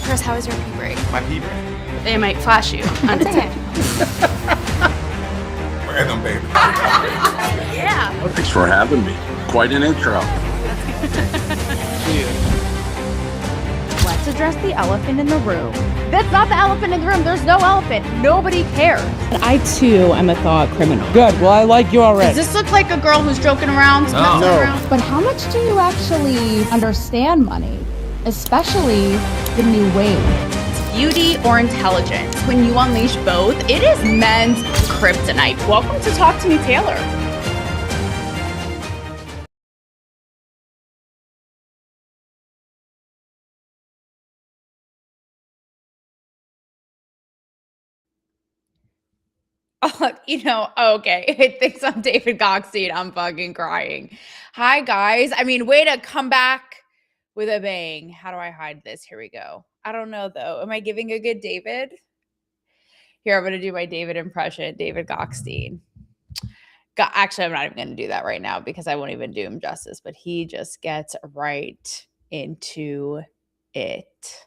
Chris, how was your pee break? My pee break. They might flash you on the tip. Random, baby. Yeah. Thanks for having me. Quite an intro. Let's address the elephant in the room. That's not the elephant in the room. There's no elephant. Nobody cares. I too am a thought criminal. Good. Well, I like you already. Does this look like a girl who's joking around? No. Around? But how much do you actually understand money? Especially the new wave. Beauty or intelligence. When you unleash both, it is men's kryptonite. Welcome to Talk to Me, Taylor. Okay. It thinks I'm David Goxstein. I'm fucking crying. Hi, guys. I mean, way to come back with a bang. How do I hide this? Here we go. I don't know, though. Am I giving a good David? Here, I'm going to do my David impression, David Goxstein. Actually, I'm not even going to do that right now because I won't even do him justice, but he just gets right into it.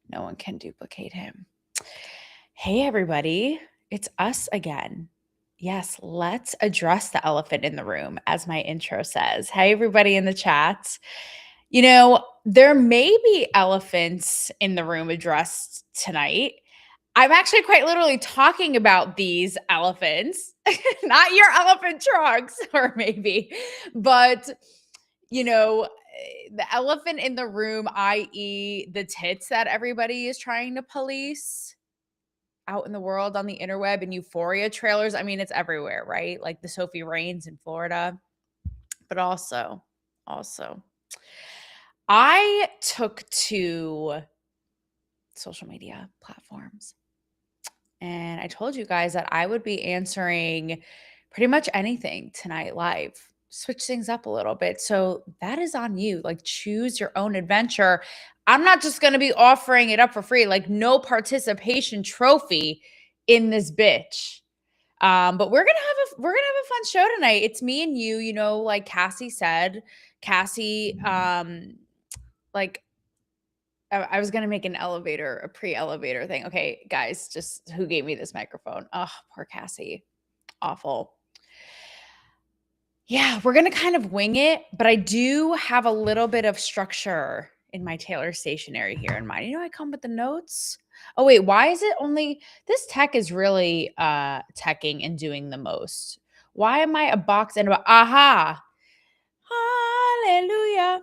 No one can duplicate him. Hey, everybody. It's us again. Yes, let's address the elephant in the room, as my intro says. Hey, everybody in the chat. You know, there may be elephants in the room addressed tonight. I'm actually quite literally talking about these elephants, not your elephant trunks, or maybe, but, you know, the elephant in the room, i.e. the tits that everybody is trying to police out in the world on the interweb and euphoria trailers. I mean, it's everywhere, right? Like the Sophie Rains in Florida, but also, I took to social media platforms and I told you guys that I would be answering pretty much anything tonight live. Switch things up a little bit. So that is on you. Like, choose your own adventure. I'm not just going to be offering it up for free. Like, no participation trophy in this bitch. But we're gonna have a fun show tonight. It's me and you. You know, like Cassie said. Cassie, like, I was gonna make a pre-elevator thing. Okay, guys, just who gave me this microphone? Oh, poor Cassie. Awful. Yeah, we're going to kind of wing it, but I do have a little bit of structure in my Taylor stationery here in mind. You know, I come with the notes. Oh, wait, why is it only this tech is really teching and doing the most? Why am I a box and aha? Hallelujah.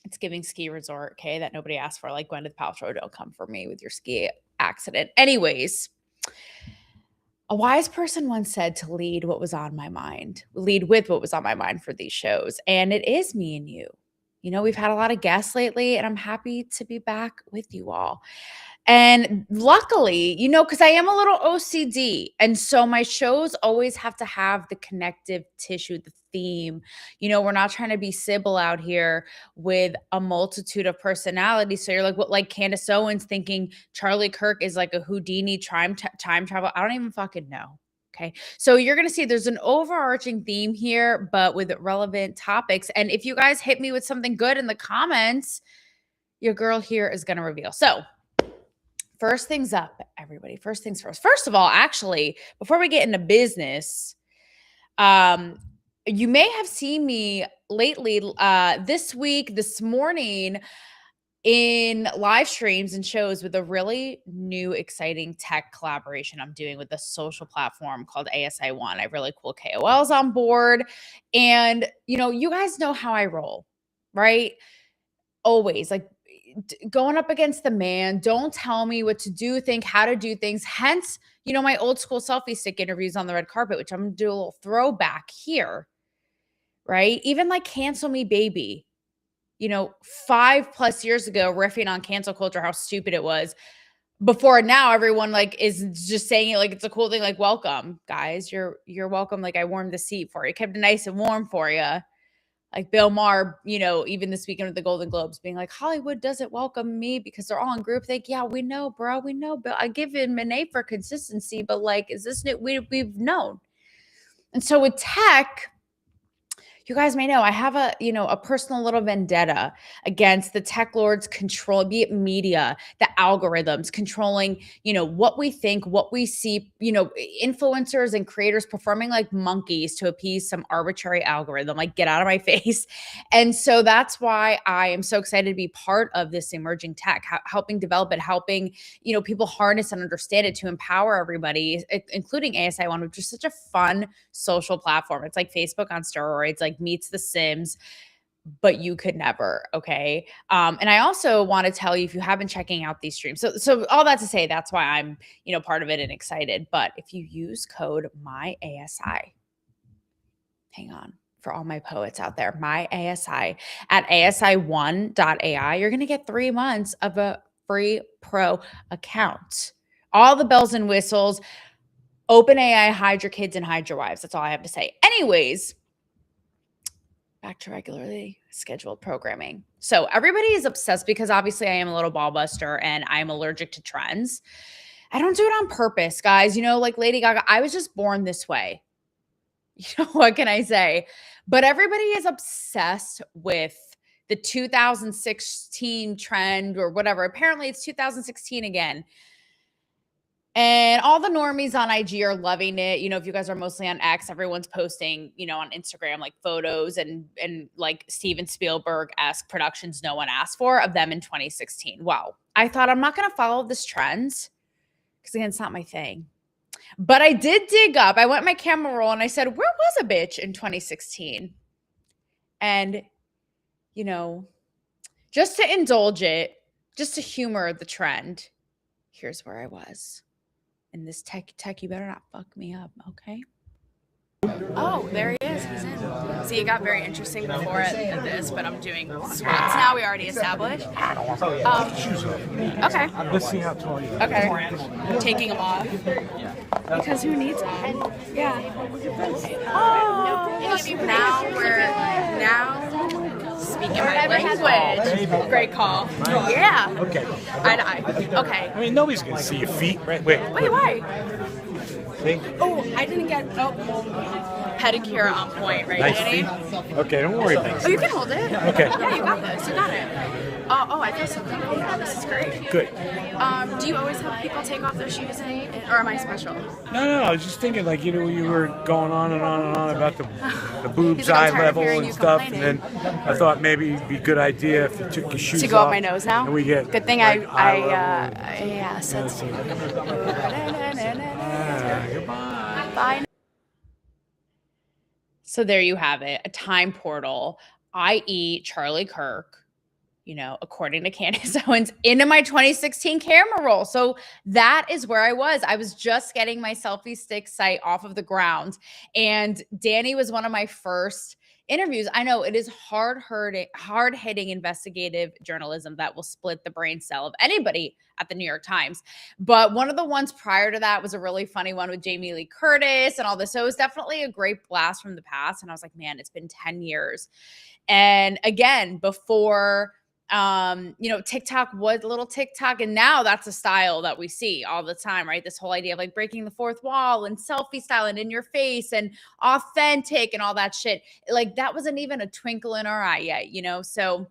It's giving ski resort, okay, that nobody asked for. Like Gwyneth Paltrow, don't come for me with your ski accident. Anyways, a wise person once said to lead with what was on my mind for these shows. And it is me and you. You know, we've had a lot of guests lately, and I'm happy to be back with you all. And luckily, you know, because I am a little OCD. And so my shows always have to have the connective tissue, the theme. You know, we're not trying to be Sybil out here with a multitude of personalities. So you're like, what, like Candace Owens thinking Charlie Kirk is like a Houdini time travel? I don't even fucking know. Okay. So you're going to see there's an overarching theme here, but with relevant topics. And if you guys hit me with something good in the comments, your girl here is going to reveal. So first things up, everybody. First things first. First of all, actually, before we get into business, you may have seen me lately this week, this morning, in live streams and shows with a really new, exciting tech collaboration I'm doing with a social platform called ASI1. I have really cool KOLs on board. And, you know, you guys know how I roll, right? Always, like, going up against the man. Don't tell me what to do, think how to do things. Hence, you know, my old school selfie stick interviews on the red carpet, which I'm going to do a little throwback here, right? Even like Cancel Me Baby, you know, 5+ years ago, riffing on cancel culture, how stupid it was. Before now, everyone like is just saying it like it's a cool thing. Like, welcome, guys. You're welcome. Like, I warmed the seat for you, kept it nice and warm for you. Like Bill Maher, you know, even this weekend with the Golden Globes being like, Hollywood doesn't welcome me because they're all in groupthink. Yeah, we know, bro. We know, Bill. I give him an A for consistency, but like, is this new? We've known. And so with tech, You guys may know I have a personal little vendetta against the tech lords control, be it media, the algorithms controlling, what we think, what we see, influencers and creators performing like monkeys to appease some arbitrary algorithm. Like, get out of my face. And so that's why I am so excited to be part of this emerging tech, helping develop it, helping, people harness and understand it to empower everybody, including ASI One, which is such a fun social platform. It's like Facebook on steroids, like meets The Sims, but you could never. Okay. And I also want to tell you, if you have been checking out these streams, so all that to say, that's why I'm, part of it and excited. But if you use code MyASI, hang on, for all my poets out there, MyASI at asi1.ai, you're going to get 3 months of a free pro account. All the bells and whistles. OpenAI, hide your kids and hide your wives. That's all I have to say. Anyways, back to regularly scheduled programming. So everybody is obsessed because obviously I am a little ball buster and I'm allergic to trends. I don't do it on purpose, guys. Like Lady Gaga, I was just born this way. What can I say? But everybody is obsessed with the 2016 trend or whatever. Apparently it's 2016 again. And all the normies on IG are loving it. If you guys are mostly on X, everyone's posting, on Instagram, like photos and like Steven Spielberg-esque productions no one asked for of them in 2016. Wow. I thought, I'm not going to follow this trend because, again, it's not my thing. But I did dig up. I went my camera roll and I said, where was a bitch in 2016? And, just to indulge it, just to humor the trend, here's where I was. And this tech, you better not fuck me up, okay? Oh, there he is. He's in. See, it got very interesting before this, but I'm doing squats now. We already established. Okay. Let's see how tall you are. Okay. Taking them off. Because who needs them? Yeah. Oh, now speaking my language. Great call. Yeah. Okay. Okay. I mean, nobody's going to see your feet, right? Wait, why? See? Oh, I didn't get pedicure on point, right, Nice Danny? feet. Okay, don't worry about Oh, it. you can hold it. Okay. Yeah, you got this. You got it. I feel so comfortable. This is great. Good. Do you always have people take off their shoes, or am I special? No, I was just thinking, like, you were going on and on and on about the boobs, He's like, I'm eye tired of level hearing and you stuff, complaining. and then I thought maybe it'd be a good idea if you took your shoes To go up off my nose now? and we get Good thing like, I said so. Goodbye. Bye. So there you have it, a time portal, i.e. Charlie Kirk, according to Candace Owens, into my 2016 camera roll. So that is where I was. I was just getting my selfie stick site off of the ground. And Danny was one of my first interviews. I know it is hard-hitting investigative journalism that will split the brain cell of anybody at the New York Times. But one of the ones prior to that was a really funny one with Jamie Lee Curtis and all this. So it was definitely a great blast from the past. And I was like, man, it's been 10 years. And again, before TikTok was a little TikTok, and now that's a style that we see all the time, right? This whole idea of like breaking the fourth wall and selfie style and in your face and authentic and all that shit. Like that wasn't even a twinkle in our eye yet, So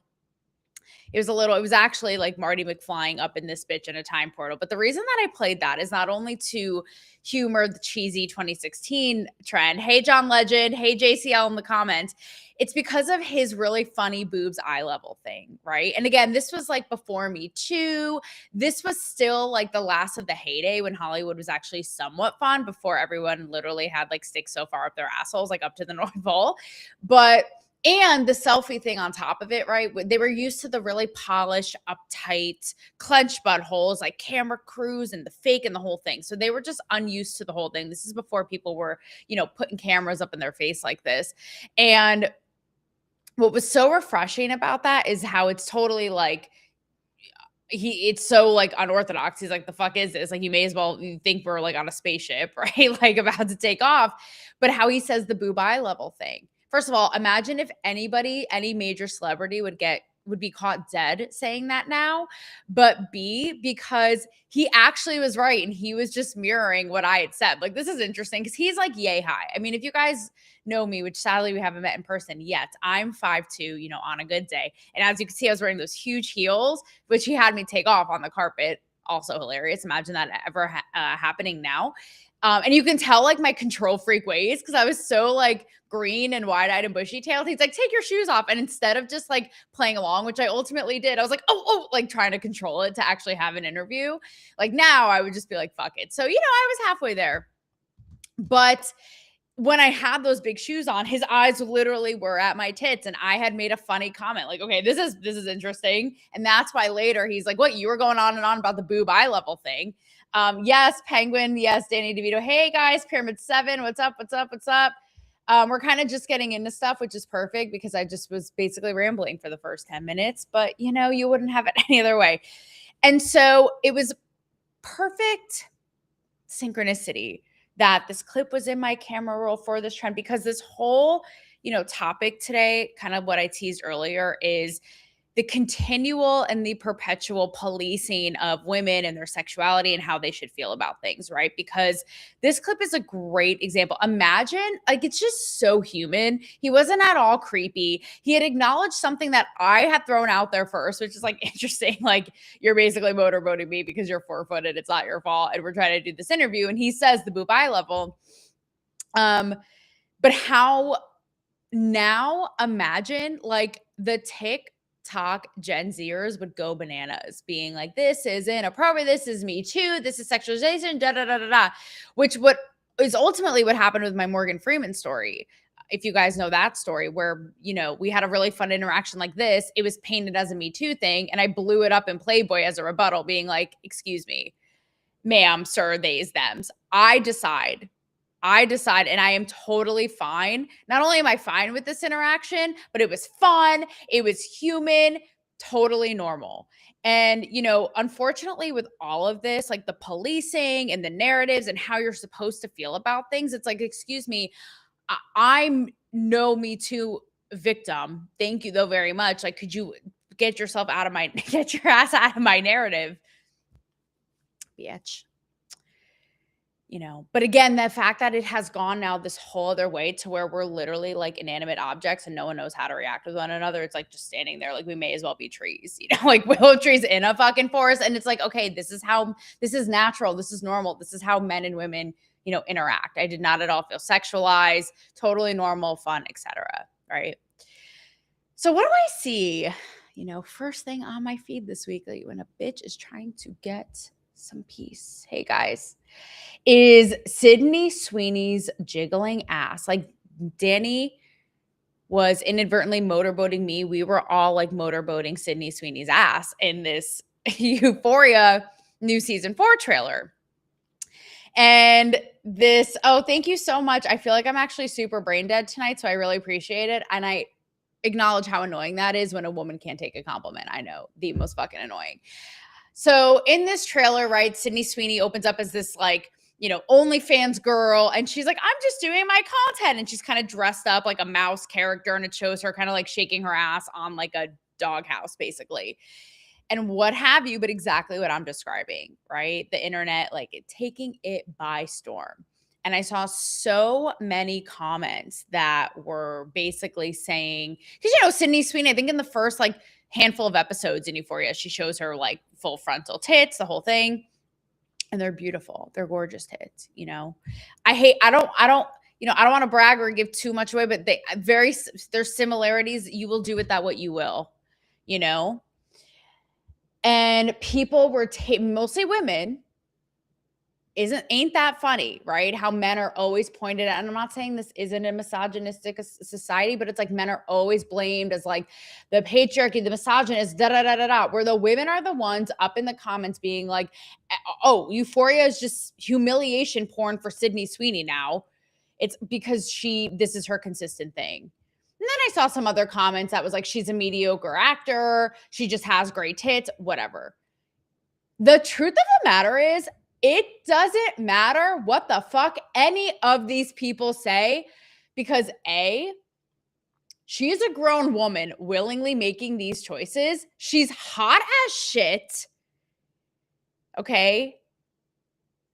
it was actually like Marty McFlying up in this bitch in a time portal. But the reason that I played that is not only to humor the cheesy 2016 trend. Hey, John Legend. Hey, JCL in the comments. It's because of his really funny boobs eye level thing, right? And again, this was like before Me Too. This was still like the last of the heyday when Hollywood was actually somewhat fun before everyone literally had like sticks so far up their assholes, like up to the North Pole. And the selfie thing on top of it, right? They were used to the really polished, uptight, clenched buttholes, like camera crews and the fake and the whole thing. So they were just unused to the whole thing. This is before people were, putting cameras up in their face like this. And what was so refreshing about that is how it's totally like, it's so like unorthodox. He's like, the fuck is this? Like, you may as well think we're like on a spaceship, right? Like about to take off. But how he says the boob eye level thing. First of all, imagine if any major celebrity would would be caught dead saying that now, but B, because he actually was right and he was just mirroring what I had said. Like, this is interesting because he's like yay high. I mean, if you guys know me, which sadly we haven't met in person yet, I'm 5'2", you know, on a good day. And as you can see, I was wearing those huge heels, which he had me take off on the carpet. Also hilarious. Imagine that ever happening now. And you can tell like my control freak ways because I was so like green and wide-eyed and bushy-tailed. He's like, take your shoes off. And instead of just like playing along, which I ultimately did, I was like, oh, like trying to control it to actually have an interview. Like now I would just be like, fuck it. So, you know, I was halfway there. But when I had those big shoes on, his eyes literally were at my tits. And I had made a funny comment like, okay, this is interesting. And that's why later he's like, what, you were going on and on about the boob eye level thing. Yes, Penguin. Yes, Danny DeVito. Hey guys, Pyramid 7. What's up? We're kind of just getting into stuff, which is perfect because I just was basically rambling for the first 10 minutes, but you know, you wouldn't have it any other way. And so it was perfect synchronicity that this clip was in my camera roll for this trend, because this whole, you know, topic today, kind of what I teased earlier, is the continual and the perpetual policing of women and their sexuality and how they should feel about things, right? Because this clip is a great example. Imagine, like, it's just so human. He wasn't at all creepy. He had acknowledged something that I had thrown out there first, which is like interesting. Like, you're basically motorboating me because you're 4-footed. It's not your fault. And we're trying to do this interview. And he says the boob eye level. But how now imagine like the TikTok Gen Zers would go bananas being like, this is inappropriate. This is Me Too. This is sexualization, da, da, da, da, da, which what is ultimately what happened with my Morgan Freeman story. If you guys know that story where, you know, we had a really fun interaction like this, it was painted as a Me Too thing. And I blew it up in Playboy as a rebuttal being like, excuse me, ma'am, sir, theys, thems. I decide, and I am totally fine. Not only am I fine with this interaction, but it was fun. It was human, totally normal. And, you know, unfortunately with all of this, like the policing and the narratives and how you're supposed to feel about things, it's like, excuse me, I'm no Me Too victim. Thank you though very much. Like, could you get your ass out of my narrative, bitch? You know, but again, the fact that it has gone now this whole other way to where we're literally like inanimate objects and no one knows how to react with one another. It's like just standing there, like we may as well be trees, you know, like willow trees in a fucking forest. And it's like, okay, this is natural. This is normal. This is how men and women, you know, interact. I did not at all feel sexualized, totally normal, fun, etc. Right. So what do I see? You know, first thing on my feed this week, like when a bitch is trying to get some peace. Hey guys, is Sydney Sweeney's jiggling ass. Like Danny was inadvertently motorboating me. We were all like motorboating Sydney Sweeney's ass in this Euphoria new season 4 trailer. And this, oh, thank you so much. I feel like I'm actually super brain dead tonight, so I really appreciate it. And I acknowledge how annoying that is when a woman can't take a compliment. I know, the most fucking annoying. So in this trailer, right, Sydney Sweeney opens up as this like, you know, OnlyFans girl. And she's like, I'm just doing my content. And she's kind of dressed up like a mouse character. And it shows her kind of like shaking her ass on like a doghouse, basically. And what have you, but exactly what I'm describing, right? The internet, like taking it by storm. And I saw so many comments that were basically saying, because, you know, Sydney Sweeney, I think in the first like handful of episodes in Euphoria, she shows her like full frontal tits, the whole thing. And they're beautiful. They're gorgeous tits, you know. I don't want to brag or give too much away, but there's similarities. You will do with that what you will, you know. And people were mostly women. Ain't that funny, right? How men are always pointed at, and I'm not saying this isn't a misogynistic society, but it's like men are always blamed as like the patriarchy, the misogynist, where the women are the ones up in the comments being like, oh, Euphoria is just humiliation porn for Sydney Sweeney now. It's because this is her consistent thing. And then I saw some other comments that was like, she's a mediocre actor. She just has great tits, whatever. The truth of the matter is, it doesn't matter what the fuck any of these people say, because A, She is a grown woman willingly making these choices. She's hot as shit. Okay.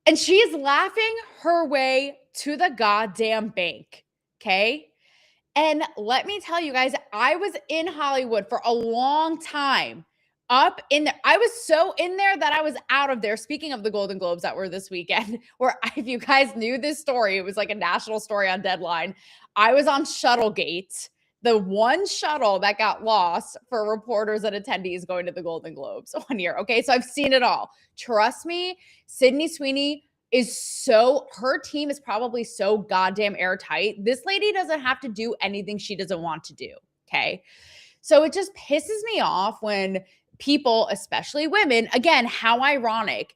And she is laughing her way to the goddamn bank. Okay. And let me tell you guys, I was in Hollywood for a long time. Up in there. I was so in there that I was out of there. Speaking of the Golden Globes that were this weekend, where if you guys knew this story, it was like a national story on Deadline. I was on Shuttlegate, the one shuttle that got lost for reporters and attendees going to the Golden Globes 1 year. Okay, so I've seen it all. Trust me, Sydney Sweeney her team is probably so goddamn airtight. This lady doesn't have to do anything she doesn't want to do. Okay. So it just pisses me off when people, especially women, again, how ironic.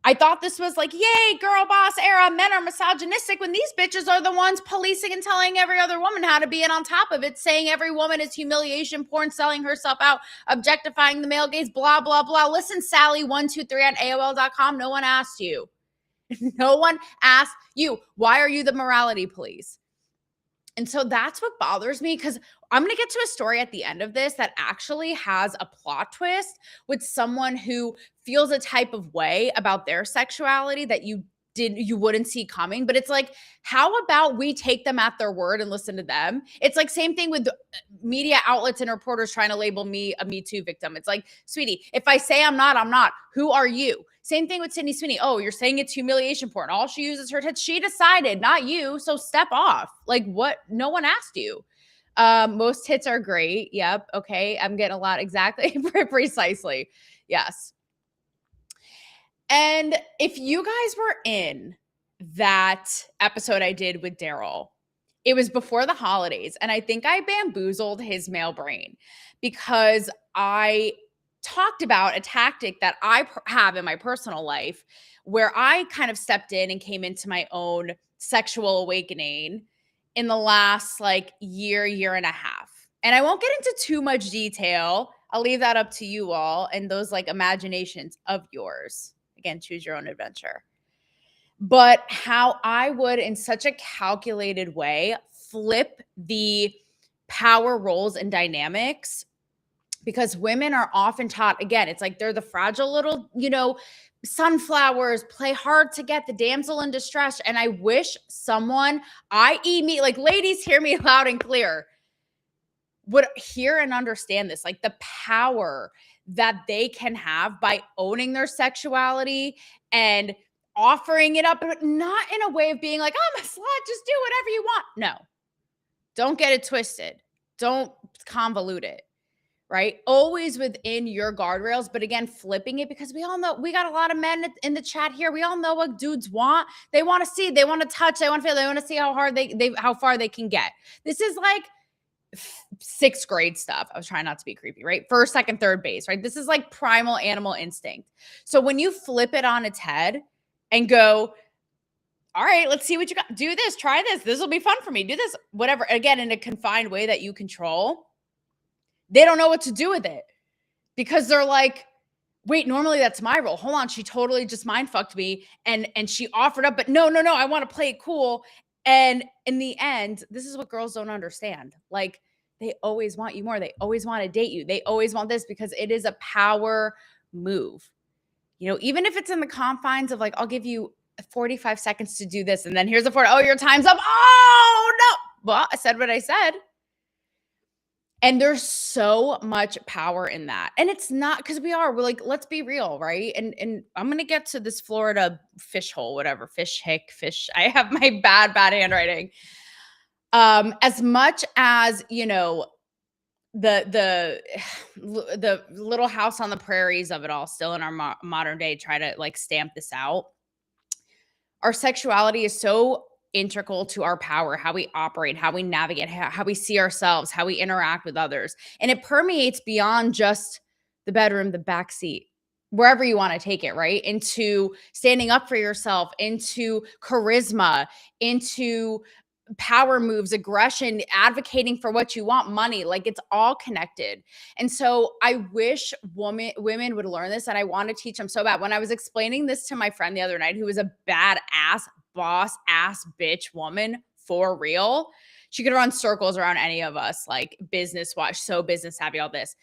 I thought this was like, yay, girl boss era. Men are misogynistic when these bitches are the ones policing and telling every other woman how to be, and on top of it, saying every woman is humiliation porn, selling herself out, objectifying the male gaze, blah, blah, blah. Listen, Sally123 at AOL.com. No one asked you. No one asked you. Why are you the morality police? And so that's what bothers me, because I'm going to get to a story at the end of this that actually has a plot twist with someone who feels a type of way about their sexuality that you wouldn't see coming. But it's like, how about we take them at their word and listen to them? It's like same thing with media outlets and reporters trying to label me a Me Too victim. It's like, sweetie, if I say I'm not, I'm not. Who are you? Same thing with Sydney Sweeney. Oh, you're saying it's humiliation porn. All she uses her tits. She decided, not you. So step off. Like what? No one asked you. Most hits are great. Yep. Okay. I'm getting a lot. Exactly. Precisely. Yes. And if you guys were in that episode I did with Daryl, it was before the holidays. And I think I bamboozled his male brain because I talked about a tactic that I have in my personal life where I kind of stepped in and came into my own sexual awakening in the last like year and a half. And I won't get into too much detail. I'll leave that up to you all and those like imaginations of yours. Again, choose your own adventure. But how I would, in such a calculated way, flip the power roles and dynamics, because women are often taught, again, it's like they're the fragile little, sunflowers, play hard to get, the damsel in distress. And I wish someone, i.e. me, like ladies, hear me loud and clear, would hear and understand this, like the power that they can have by owning their sexuality and offering it up, but not in a way of being like, I'm a slut, just do whatever you want. No, don't get it twisted. Don't convolute it. Right? Always within your guardrails, but again, flipping it, because we all know, we got a lot of men in the chat here. We all know what dudes want. They want to see, they want to touch, they want to feel, they want to see how hard how far they can get. This is like sixth grade stuff. I was trying not to be creepy, right? First, second, third base, right? This is like primal animal instinct. So when you flip it on its head and go, all right, let's see what you got. Do this, try this. This will be fun for me. Do this, whatever. Again, in a confined way that you control. They don't know what to do with it because they're like, wait, normally that's my role. Hold on. She totally just mind fucked me and she offered up, but no, I want to play it cool. And in the end, this is what girls don't understand. Like they always want you more. They always want to date you. They always want this because it is a power move. Even if it's in the confines of like, I'll give you 45 seconds to do this. And then here's the 40. Oh, your time's up. Oh no. Well, I said what I said. And there's so much power in that. And it's not because we're like, let's be real, right? And I'm going to get to this Florida fish hole, whatever, fish. I have my bad handwriting. As much as, the little house on the prairies of it all still in our modern day, try to like stamp this out. Our sexuality is so integral to our power, how we operate, how we navigate, how we see ourselves, how we interact with others. And it permeates beyond just the bedroom, the backseat, wherever you want to take it, right? Into standing up for yourself, into charisma, into power moves, aggression, advocating for what you want, money, like it's all connected. And so I wish women would learn this, and I want to teach them so bad. When I was explaining this to my friend the other night, who was a badass boss ass bitch woman for real, She could run circles around any of us, like business watch, so business savvy, all this.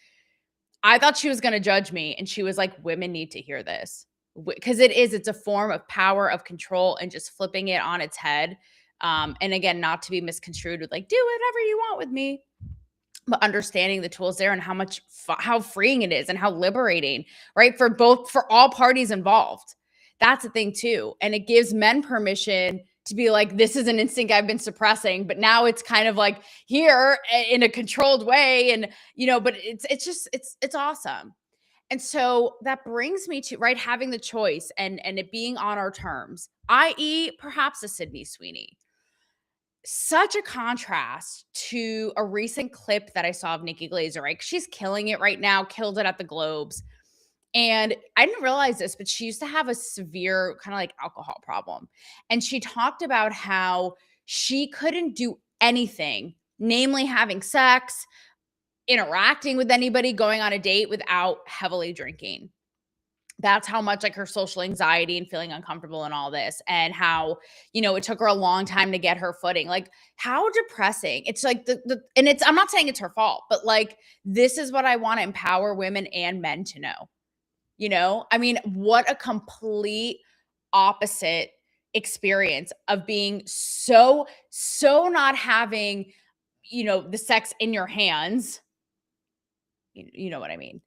I thought she was going to judge me. And she was like, women need to hear this. Because it's a form of power, of control, and just flipping it on its head. And again, not to be misconstrued with like, do whatever you want with me, but understanding the tools there and how freeing it is and how liberating, right? For all parties involved. That's the thing too. And it gives men permission to be like, this is an instinct I've been suppressing, but now it's kind of like here in a controlled way. And, but it's awesome. And so that brings me to, right, having the choice and it being on our terms, i.e. perhaps a Sydney Sweeney. Such a contrast to a recent clip that I saw of Nikki Glaser, right? She's killing it right now, killed it at the Globes. And I didn't realize this, but she used to have a severe kind of like alcohol problem. And she talked about how she couldn't do anything, namely having sex, interacting with anybody, going on a date without heavily drinking. That's how much like her social anxiety and feeling uncomfortable and all this, and how, it took her a long time to get her footing. Like how depressing. It's like and I'm not saying it's her fault, but like, this is what I want to empower women and men to know. I mean, what a complete opposite experience of being so not having, the sex in your hands. You know what I mean?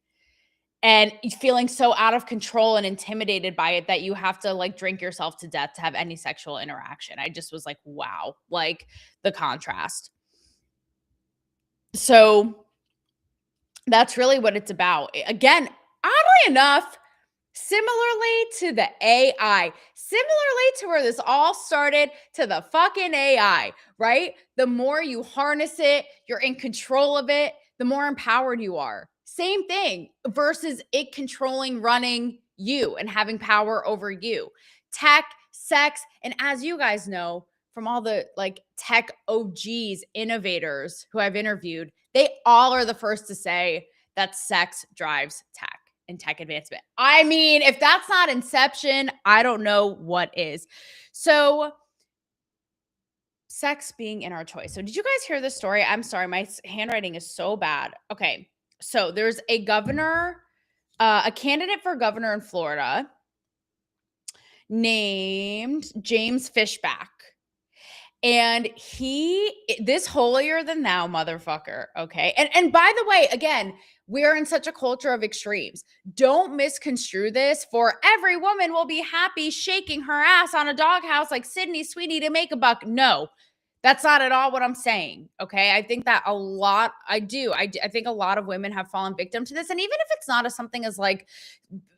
And feeling so out of control and intimidated by it that you have to like drink yourself to death to have any sexual interaction. I just was like, wow, like the contrast. So that's really what it's about. Again, oddly enough, similarly to the AI, similarly to where this all started, to the fucking AI, right? The more you harness it, you're in control of it, the more empowered you are. Same thing versus it controlling, running you and having power over you. Tech, sex, and as you guys know from all the like tech OGs, innovators who I've interviewed, they all are the first to say that sex drives tech and tech advancement. I mean, if that's not inception, I don't know what is. So sex being in our choice. So did you guys hear this story? I'm sorry, my handwriting is so bad. Okay. So there's a governor, a candidate for governor in Florida named James Fishback. And this holier than thou motherfucker, okay? And by the way, again, we're in such a culture of extremes. Don't misconstrue this for every woman will be happy shaking her ass on a doghouse like Sydney Sweeney to make a buck. No, that's not at all what I'm saying, okay? I think that I think a lot of women have fallen victim to this. And even if it's not something as like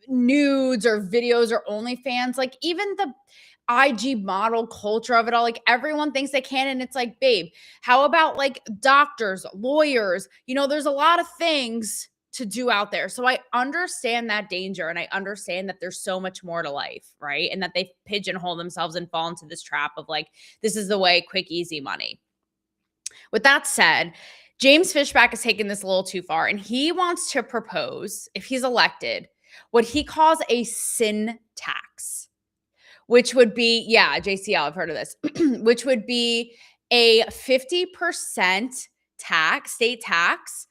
nudes or videos or OnlyFans, like even the IG model culture of it all, like everyone thinks they can. And it's like, babe, how about like doctors, lawyers? There's a lot of things to do out there. So I understand that danger. And I understand that there's so much more to life, right? And that they pigeonhole themselves and fall into this trap of like, this is the way, quick, easy money. With that said, James Fishback has taken this a little too far. And he wants to propose, if he's elected, what he calls a sin tax. Which would be, JCL, I've heard of this, which would be a 50% state tax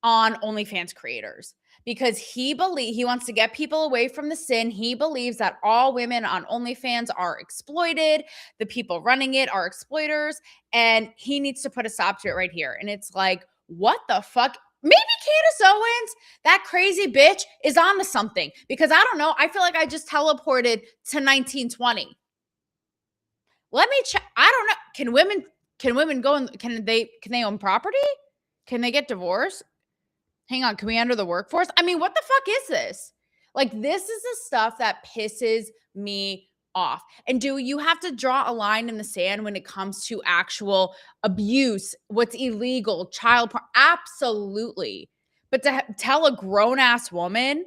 on OnlyFans creators. Because he wants to get people away from the sin. He believes that all women on OnlyFans are exploited. The people running it are exploiters. And he needs to put a stop to it right here. And it's like, what the fuck? Maybe Candace Owens, that crazy bitch, is on to something. Because I don't know. I feel like I just teleported to 1920. Let me check. I don't know. Can women go and can they own property? Can they get divorced? Hang on. Can we enter the workforce? I mean, what the fuck is this? Like, this is the stuff that pisses me off. And do you have to draw a line in the sand when it comes to actual abuse, what's illegal, child porn? Absolutely. But to tell a grown-ass woman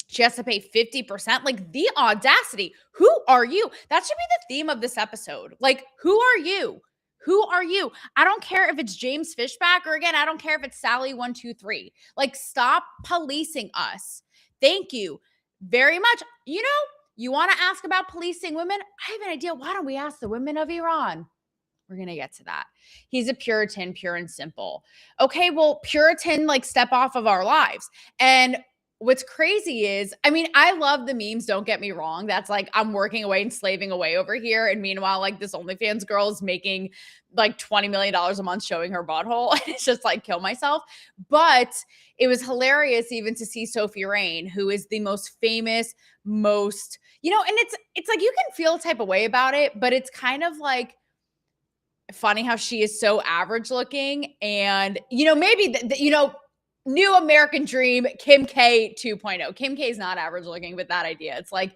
she has to pay 50%, like the audacity. Who are you? That should be the theme of this episode. Like, who are you? Who are you? I don't care if it's James Fishback, or again, I don't care if it's Sally123. Like, stop policing us. Thank you very much. You want to ask about policing women? I have an idea. Why don't we ask the women of Iran? We're going to get to that. He's a Puritan, pure and simple. Okay, well, Puritan, like, step off of our lives. And what's crazy is, I mean, I love the memes, don't get me wrong. That's like, I'm working away and slaving away over here. And meanwhile, like, this OnlyFans girl is making like $20 million a month showing her butthole. And it's just like, kill myself. But it was hilarious even to see Sophie Rain, who is the most famous, most, and it's like, you can feel a type of way about it, but it's kind of like funny how she is so average looking. And, maybe, new American dream, Kim K 2.0. Kim K is not average looking, but that idea. It's like,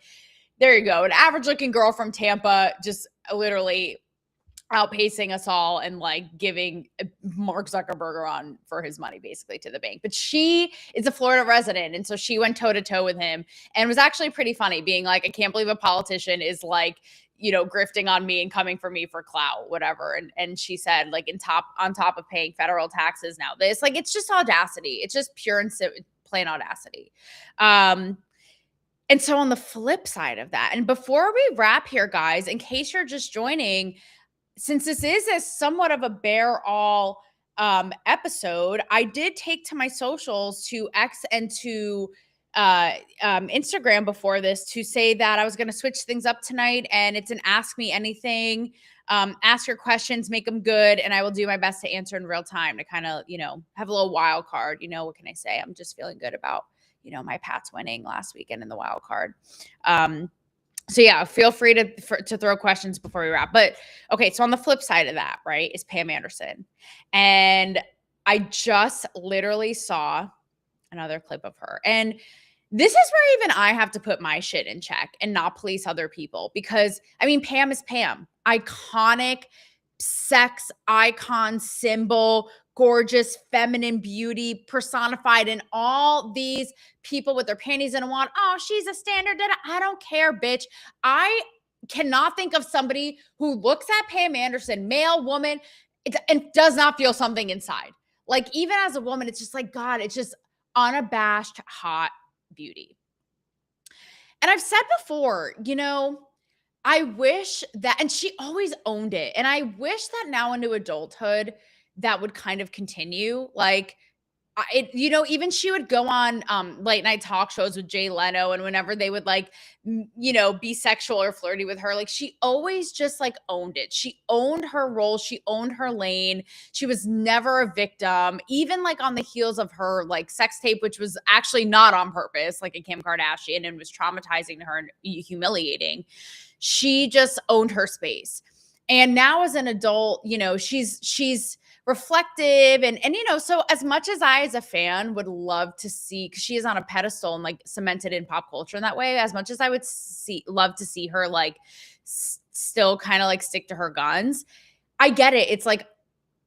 there you go. An average looking girl from Tampa, just literally outpacing us all and like giving Mark Zuckerberg on for his money basically to the bank. But she is a Florida resident. And so she went toe to toe with him and was actually pretty funny, being like, I can't believe a politician is like, grifting on me and coming for me for clout, whatever. And she said, like, on top of paying federal taxes now, this, like, it's just audacity. It's just pure and plain audacity. And so on the flip side of that, and before we wrap here, guys, in case you're just joining, since this is a somewhat of a bear all episode, I did take to my socials, to X and to Instagram before this, to say that I was going to switch things up tonight, and it's an ask me anything. Ask your questions, make them good, and I will do my best to answer in real time to kind of, have a little wild card. What can I say? I'm just feeling good about, my Pats winning last weekend in the wild card. So yeah, feel free to throw questions before we wrap. But okay, so on the flip side of that, right, is Pam Anderson. And I just literally saw another clip of her. And this is where even I have to put my shit in check and not police other people, because I mean, Pam is Pam, iconic sex icon symbol, gorgeous feminine beauty personified in all these people with their panties in a wad. Oh, she's a standard. I don't care, bitch. I cannot think of somebody who looks at Pam Anderson, male, woman, and does not feel something inside. Like, even as a woman, it's just like, God, it's just unabashed hot beauty. And I've said before, I wish that, and she always owned it. And I wish that now into adulthood, that would kind of continue. Like, even she would go on late night talk shows with Jay Leno, and whenever they would like, be sexual or flirty with her, like, she always just like owned it. She owned her role. She owned her lane. She was never a victim, even like on the heels of her like sex tape, which was actually not on purpose, like a Kim Kardashian, and was traumatizing to her and humiliating. She just owned her space. And now as an adult, she's reflective and so as much as I as a fan would love to see, because she is on a pedestal and like cemented in pop culture in that way, as much as I would love to see her like still kind of like stick to her guns, I get it. It's like,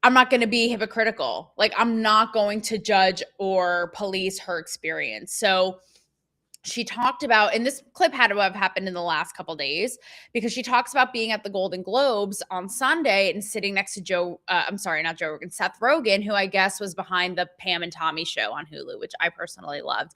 I'm not going to be hypocritical. Like, I'm not going to judge or police her experience. So she talked about, and this clip had to have happened in the last couple days, because she talks about being at the Golden Globes on Sunday and sitting next to Seth Rogen, who I guess was behind the Pam and Tommy show on Hulu, which I personally loved.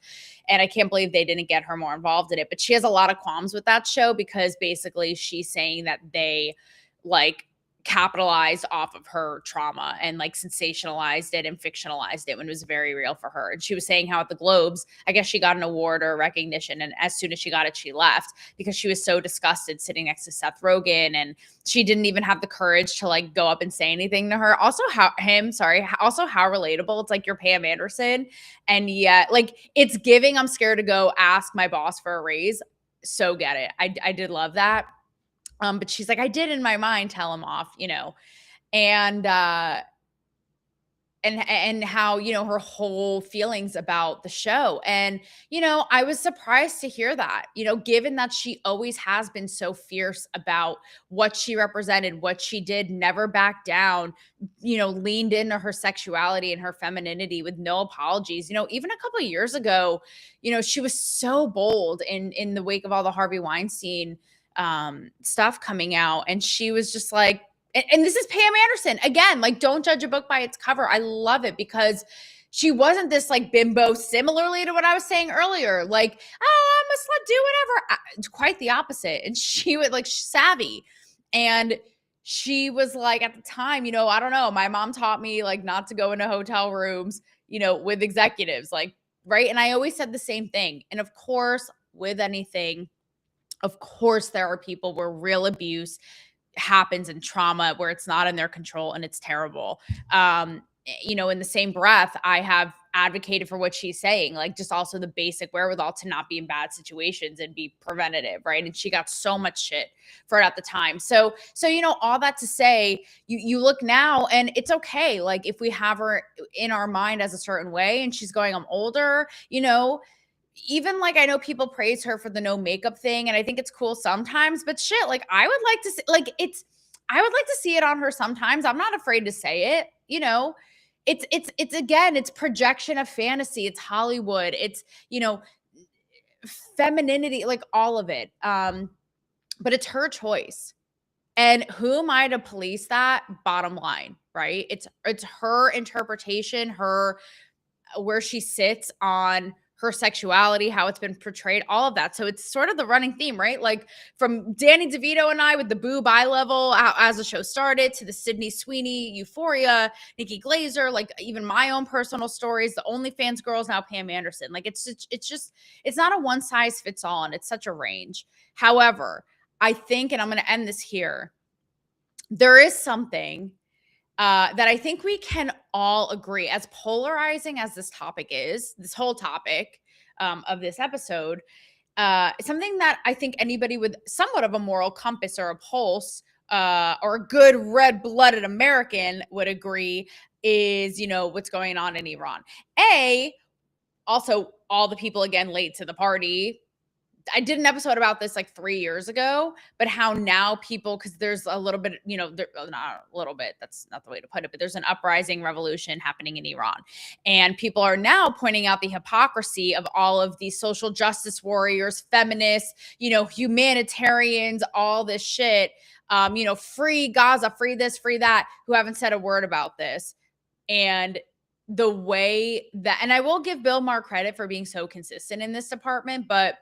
And I can't believe they didn't get her more involved in it. But she has a lot of qualms with that show, because basically she's saying that they like capitalized off of her trauma and like sensationalized it and fictionalized it when it was very real for her. And she was saying how at the Globes, I guess she got an award or a recognition, and as soon as she got it, she left because she was so disgusted sitting next to Seth Rogen, and she didn't even have the courage to like go up and say anything to her. Also how relatable. It's like, you're Pam Anderson, and yet like, it's giving, I'm scared to go ask my boss for a raise. So get it. I did love that. But she's like, I did in my mind tell him off, and how, her whole feelings about the show. And, I was surprised to hear that, given that she always has been so fierce about what she represented, what she did, never backed down, leaned into her sexuality and her femininity with no apologies. Even a couple of years ago, she was so bold in the wake of all the Harvey Weinstein stuff coming out. And she was just like, and this is Pam Anderson again, like, don't judge a book by its cover. I love it, because she wasn't this like bimbo, similarly to what I was saying earlier, like, oh, I'm a slut, do whatever. It's quite the opposite. And she would like savvy, and she was like, at the time, I don't know, my mom taught me like not to go into hotel rooms, with executives, like, right? And I always said the same thing. And of course, with anything, of course, there are people where real abuse happens and trauma where it's not in their control and it's terrible. In the same breath, I have advocated for what she's saying, like just also the basic wherewithal to not be in bad situations and be preventative, right? And she got so much shit for it at the time. So all that to say, you look now and it's okay. Like if we have her in our mind as a certain way and she's going, I'm older, even like I know people praise her for the no makeup thing, and I think it's cool sometimes, but shit, like I would like to see, I would like to see it on her sometimes. I'm not afraid to say it, It's again, it's projection of fantasy, it's Hollywood, it's femininity, like all of it. But it's her choice. And who am I to police that? Bottom line, right? It's her interpretation, where she sits on her sexuality, how it's been portrayed, all of that. So it's sort of the running theme, right? Like from Danny DeVito and I with the boob eye level as the show started, to the Sydney Sweeney, Euphoria, Nikki Glaser, like even my own personal stories, the OnlyFans girls, now Pam Anderson. Like it's not a one size fits all, and it's such a range. However, I think, and I'm going to end this here, there is something that I think we can all agree, as polarizing as this topic is, this whole topic of this episode, something that I think anybody with somewhat of a moral compass or a pulse or a good red-blooded American would agree is, what's going on in Iran. Also, all the people, again, late to the party. I did an episode about this like 3 years ago, but how now people, because there's a little bit, not a little bit, that's not the way to put it, but there's an uprising revolution happening in Iran. And people are now pointing out the hypocrisy of all of these social justice warriors, feminists, humanitarians, all this shit, free Gaza, free this, free that, who haven't said a word about this. And the way that, and I will give Bill Maher credit for being so consistent in this department, but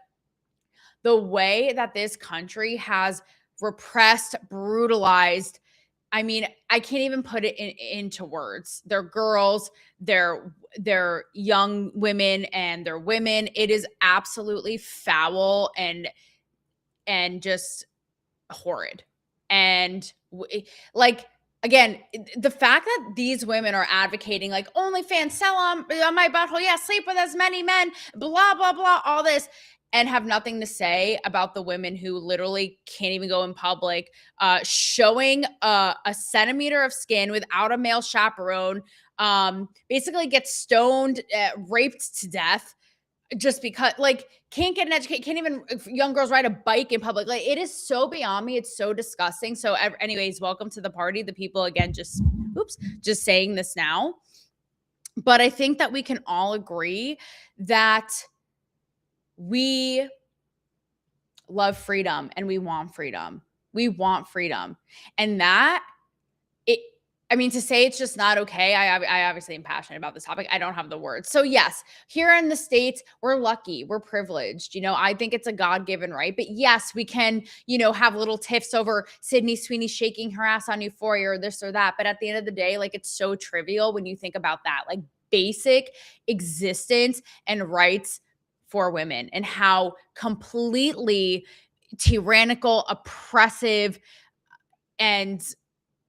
the way that this country has repressed, brutalized, I mean, I can't even put it into words. They're girls, they're young women, and they're women. It is absolutely foul and just horrid. And like, again, the fact that these women are advocating like OnlyFans, sell on my butthole, yeah, sleep with as many men, blah, blah, blah, all this, and have nothing to say about the women who literally can't even go in public, showing a centimeter of skin without a male chaperone, basically get stoned, raped to death, just because, like, can't get an education, can't even, young girls ride a bike in public. Like, it is so beyond me. It's so disgusting. So anyways, welcome to the party. The people, again, just saying this now. But I think that we can all agree that we love freedom and we want freedom. We want freedom. And that, to say it's just not okay, I obviously am passionate about this topic. I don't have the words. So yes, here in the States, we're lucky, we're privileged. I think it's a God-given right. But yes, we can, have little tiffs over Sydney Sweeney shaking her ass on Euphoria or this or that. But at the end of the day, like, it's so trivial when you think about that, like basic existence and rights for women, and how completely tyrannical, oppressive, and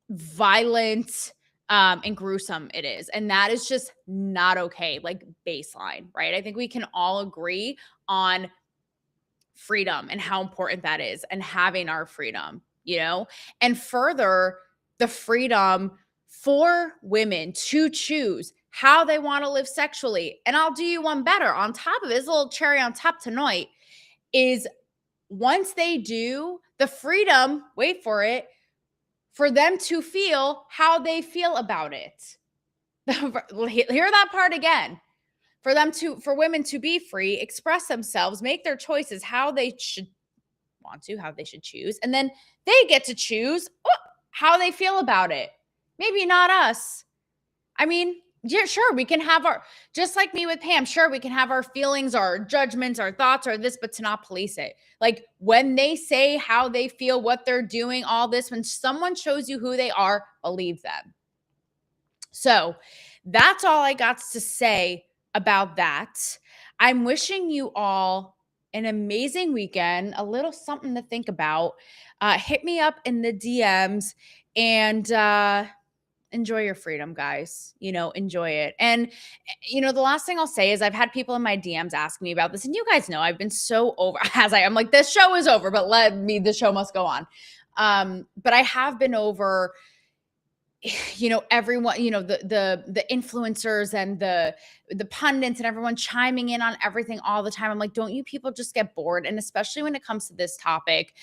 violent and gruesome it is. And that is just not okay, like baseline, right? I think we can all agree on freedom and how important that is, and having our freedom, and further, the freedom for women to choose how they want to live sexually. And I'll do you one better. On top of this, a little cherry on top tonight is, once they do, the freedom, wait for it, for them to feel how they feel about it. Hear that part again. For women to be free, express themselves, make their choices, how they should want to, how they should choose. And then they get to choose how they feel about it. Maybe not us. Yeah, sure. We can have our, just like me with Pam, sure, we can have our feelings, our judgments, our thoughts, or this, but to not police it. Like when they say how they feel, what they're doing, all this, when someone shows you who they are, believe them. So that's all I got to say about that. I'm wishing you all an amazing weekend, a little something to think about. Hit me up in the DMs and enjoy your freedom, guys. Enjoy it. And the last thing I'll say is I've had people in my DMs ask me about this, and you guys know I've been so over I'm like, this show is over, but the show must go on. But I have been over, everyone, the influencers and the pundits and everyone chiming in on everything all the time. I'm like, don't you people just get bored? And especially when it comes to this topic,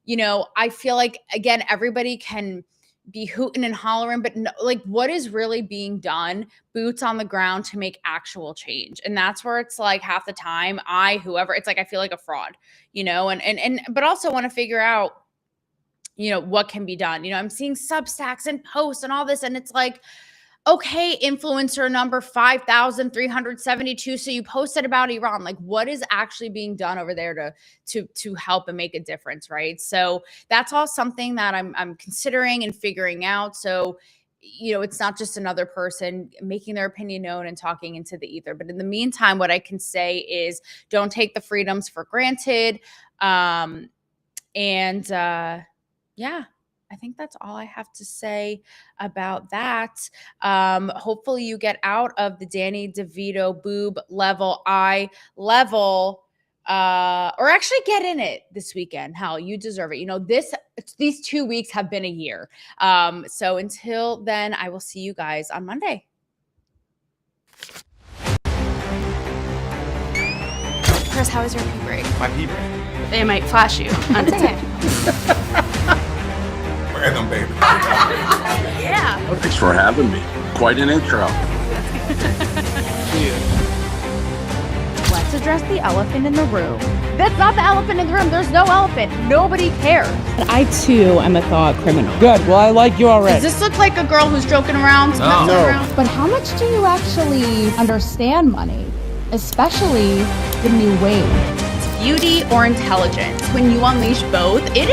I feel like, again, everybody can be hooting and hollering, but no, like, what is really being done, boots on the ground, to make actual change? And that's where it's like half the time it's like I feel like a fraud, but also want to figure out what can be done. I'm seeing Substacks and posts and all this, and it's like, okay, influencer number 5,372. So you posted about Iran. Like, what is actually being done over there to help and make a difference, right? So that's all something that I'm considering and figuring out. So it's not just another person making their opinion known and talking into the ether. But in the meantime, what I can say is don't take the freedoms for granted. Yeah, I think that's all I have to say about that. Hopefully you get out of the Danny DeVito boob level, eye level, or actually get in it this weekend. Hell, you deserve it. These 2 weeks have been a year. So until then, I will see you guys on Monday. Chris, how was your pee break? My pee break. They might flash you on TikTok. Random baby. Yeah. Thanks for having me. Quite an intro. Let's address the elephant in the room. That's not the elephant in the room. There's no elephant. Nobody cares. I too am a thought criminal. Good. Well, I like you already. Does this look like a girl who's joking around? No. Around? But how much do you actually understand money? Especially the new wave. Beauty or intelligence? When you unleash both, it